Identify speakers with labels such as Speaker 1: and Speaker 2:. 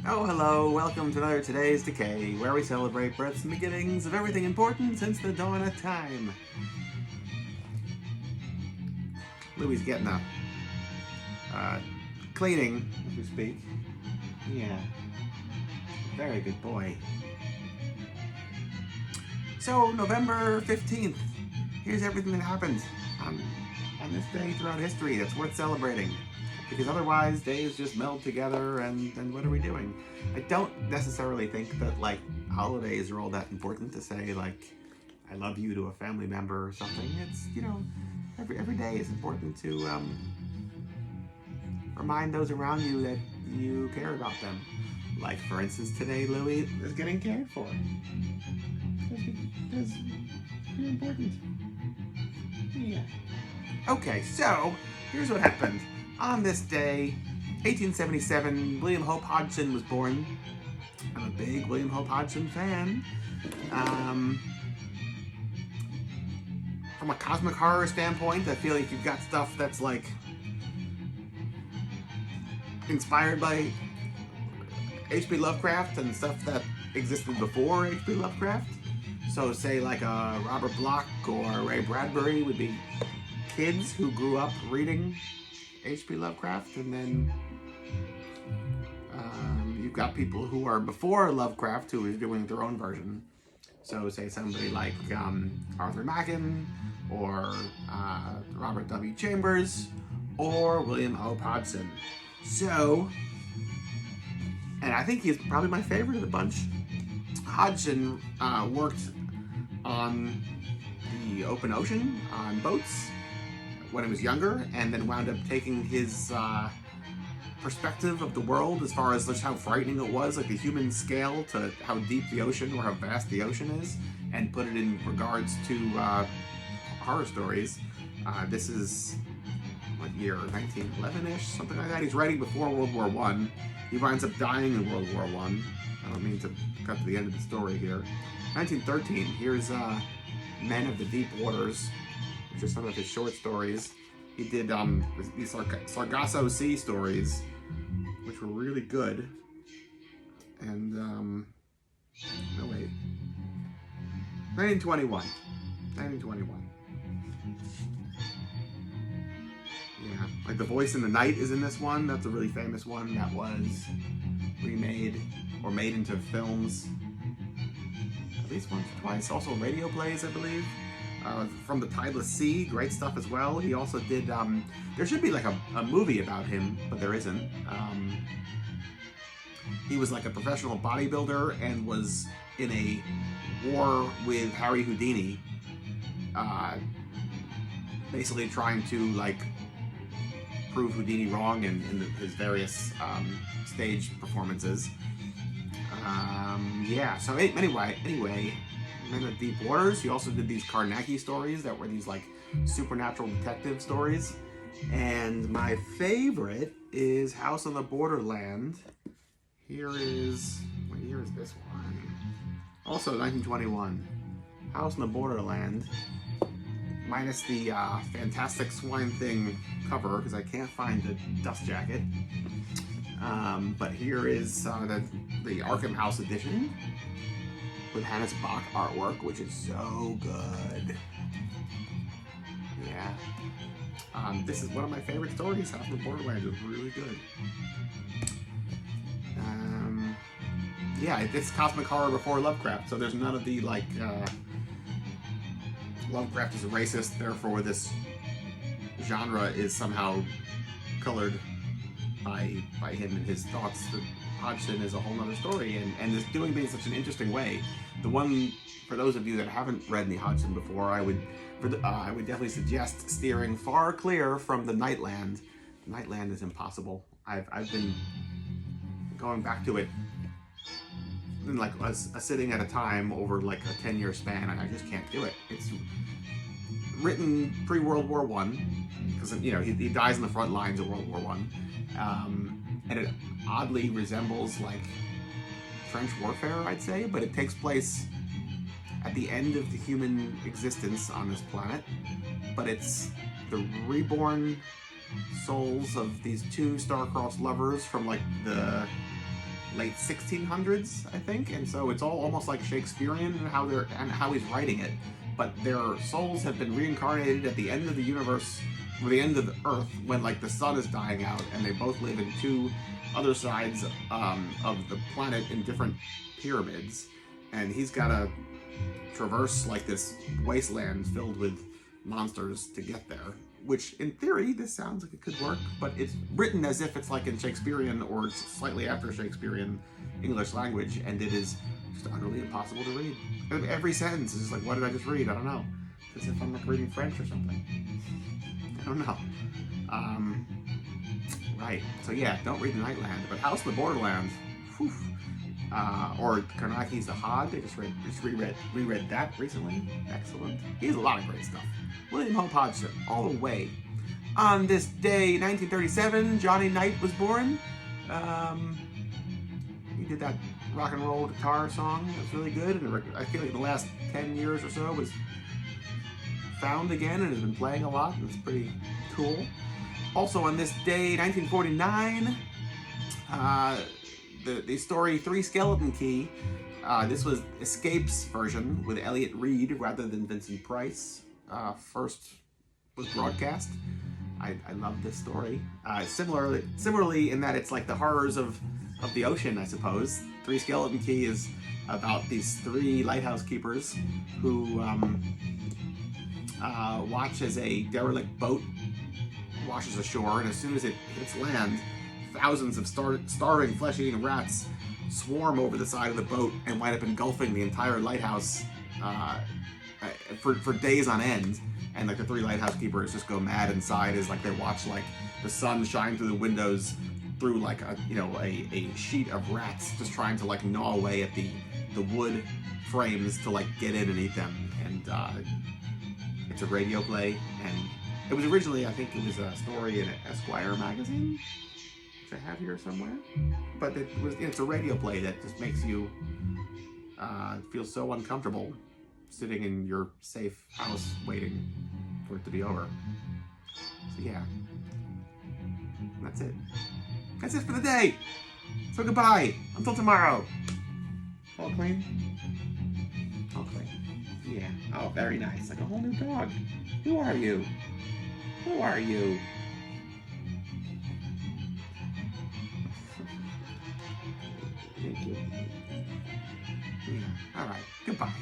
Speaker 1: Oh, hello, welcome to another Today's Decay, where we celebrate births and beginnings of everything important since the dawn of time. Louis getting up. Cleaning, as we speak. Yeah, very good boy. So, November 15th, here's everything that happened on this day throughout history that's worth celebrating. Because otherwise, days just meld together, and what are we doing? I don't necessarily think that, holidays are all that important to say, I love you to a family member or something. It's, every day is important to remind those around you that you care about them. Like, for instance, today, Louis is getting cared for. Because you're important. Yeah. Okay, so, here's what happened. On this day, 1877, William Hope Hodgson was born. I'm a big William Hope Hodgson fan. From a cosmic horror standpoint, I feel like you've got stuff that's inspired by H.P. Lovecraft and stuff that existed before H.P. Lovecraft. So say a Robert Bloch or Ray Bradbury would be kids who grew up reading H.P. Lovecraft, and then you've got people who are before Lovecraft who is doing their own version. So say somebody like Arthur Machen, or Robert W. Chambers, or William Hope Hodgson. So, and I think he's probably my favorite of the bunch. Hodgson worked on the open ocean on boats when he was younger, and then wound up taking his perspective of the world as far as just how frightening it was, like the human scale to how deep the ocean or how vast the ocean is, and put it in regards to horror stories. This is, what year, 1911-ish, something like that. He's writing before World War I. He winds up dying in World War I. I don't mean to cut to the end of the story here. 1913, here's Men of the Deep Waters, which are some of his short stories. He did these Sargasso Sea stories, which were really good. And, no wait. 1921. Yeah, like The Voice in the Night is in this one. That's a really famous one that was remade or made into films at least once or twice. Also radio plays, I believe. From the Tideless Sea, great stuff as well. He also did, there should be a movie about him, but there isn't. He was a professional bodybuilder and was in a war with Harry Houdini, basically trying to prove Houdini wrong in his various stage performances. Yeah, so anyway, Men of Deep Waters. He also did these Carnacki stories that were these supernatural detective stories. And my favorite is House on the Borderland. Here is, what year is this one? Also 1921. House on the Borderland. Minus the Fantastic Swine Thing cover, because I can't find the dust jacket. But here is the Arkham House edition with Hannes Bach artwork, which is so good. Yeah. This is one of my favorite stories. House on the Borderlands is really good. Yeah, it's cosmic horror before Lovecraft, so there's none of the Lovecraft is a racist, therefore this genre is somehow colored by him and his thoughts. That Hodgson is a whole other story, and is doing things in such an interesting way. The one, for those of you that haven't read any Hodgson before, I would definitely suggest steering far clear from the Nightland. Nightland is impossible. I've been going back to it in a sitting at a time over a 10-year span. I just can't do it. It's written pre-World War I, because he dies in the front lines of World War I, and it oddly resembles French warfare, I'd say, but it takes place at the end of the human existence on this planet. But it's the reborn souls of these two star-crossed lovers from the late 1600s, I think, and so it's all almost like Shakespearean and how he's writing it. But their souls have been reincarnated at the end of the universe, or the end of the Earth, when like the sun is dying out, and they both live in two other sides of the planet in different pyramids, and he's got to traverse like this wasteland filled with monsters to get there. Which, in theory, this sounds like it could work, but it's written as if it's like in Shakespearean or slightly after Shakespearean English language, and it is just utterly impossible to read. Every sentence is just like, what did I just read? I don't know. As if I'm like reading French or something. I don't know. Right. So yeah, don't read The Nightland, but House of the Borderlands. Whew. Or Karnaki's The Hod. They just reread that recently. Excellent. He has a lot of great stuff. William Hope Hodgson, all the way. On this day, 1937, Johnny Knight was born. He did that rock and roll guitar song. It was really good. And I feel like the last 10 years or so was found again and has been playing a lot. And it's pretty cool. Also on this day, 1949, the story Three Skeleton Key. This was Escape's version with Elliot Reed rather than Vincent Price. First was broadcast. I love this story. Similarly in that it's like the horrors of the ocean, I suppose. Three Skeleton Key is about these three lighthouse keepers who watch as a derelict boat washes ashore, and as soon as it hits land, thousands of starving, flesh-eating rats swarm over the side of the boat and wind up engulfing the entire lighthouse for days on end. And like the three lighthouse keepers just go mad inside as like they watch like the sun shine through the windows through like a sheet of rats just trying to like gnaw away at the wood frames to like get in and eat them. And it's a radio play, and it was originally, I think it was a story in Esquire magazine, which I have here somewhere. But it's a radio play that just makes you feel so uncomfortable sitting in your safe house waiting for it to be over. So yeah, that's it. That's it for the day. So goodbye until tomorrow. All clean? All clean. Yeah. Oh, very nice. Like a whole new dog. Who are you? Who are you? Thank you. Yeah. All right. Goodbye.